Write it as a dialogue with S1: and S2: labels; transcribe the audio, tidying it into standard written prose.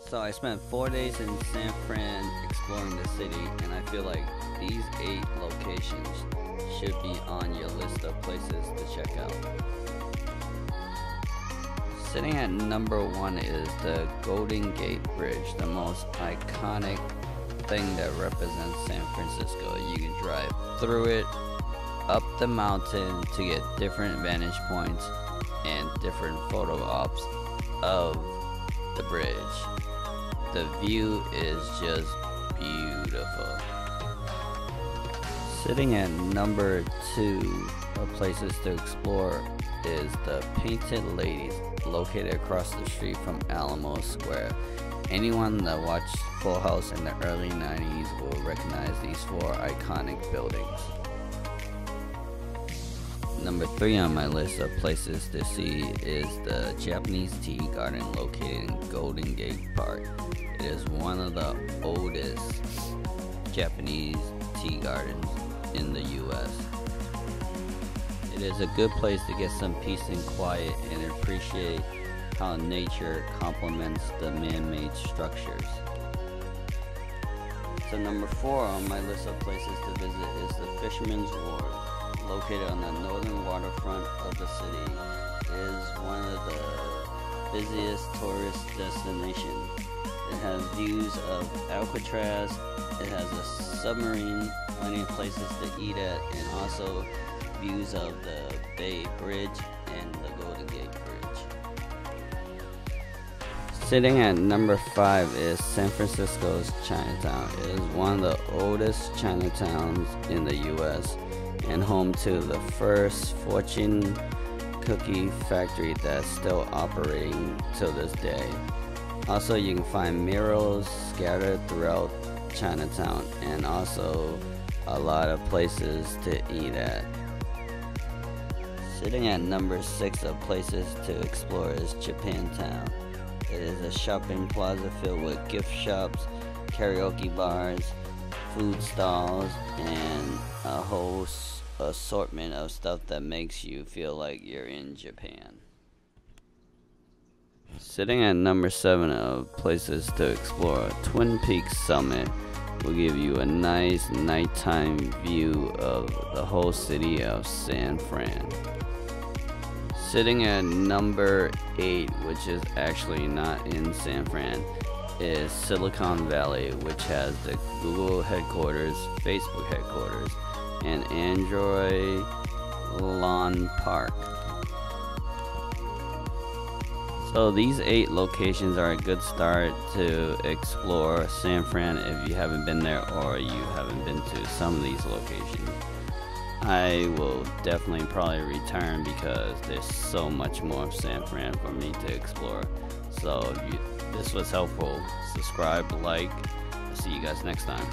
S1: So I spent 4 days in San Fran exploring the city, and I feel like these 8 locations should be on your list of places to check out. Sitting at number 1 is the Golden Gate Bridge, the most iconic thing that represents San Francisco. You can drive through it, up the mountain to get different vantage points and different photo ops of the bridge. The view is just beautiful. Sitting at number 2 of places to explore is the Painted Ladies, located across the street from Alamo Sqaure. Anyone that watched Full House in the early 90s will recognize these 4 iconic buildings. Number 3 on my list of places to see is the Japanese Tea Garden located in Golden Gate Park. It is one of the oldest Japanese tea gardens in the US. It is a good place to get some peace and quiet and appreciate how nature complements the man-made structures. So number 4 on my list of places to visit is the Fishermans Wharf, located on the northern waterfront of the city. It is one of the busiest tourist destinations. It has views of Alcatraz, it has a submarine, plenty of places to eat at, and also views of the Bay Bridge and the Golden Gate Bridge. Sitting at number 5 is San Francisco's Chinatown. It is one of the oldest Chinatowns in the US and home to the first fortune cookie factory that's still operating till this day. Also, you can find murals scattered throughout Chinatown and also a lot of places to eat at. Sitting at number 6 of places to explore is Japantown. It is a shopping plaza filled with gift shops, karaoke bars, food stalls, and a whole assortment of stuff that makes you feel like you're in Japan. Sitting at number 7 of places to explore, Twin Peaks Summit will give you a nice nighttime view of the whole city of San Fran. Sitting at number 8, which is actually not in San Fran, is Silicon Valley, which has the Google headquarters, Facebook headquarters, and Android Lawn Park. So these 8 locations are a good start to explore San Fran if you haven't been there or you haven't been to some of these locations. I will definitely probably return because there's so much more of San Fran for me to explore. So if this was helpful, subscribe, like. I'll see you guys next time.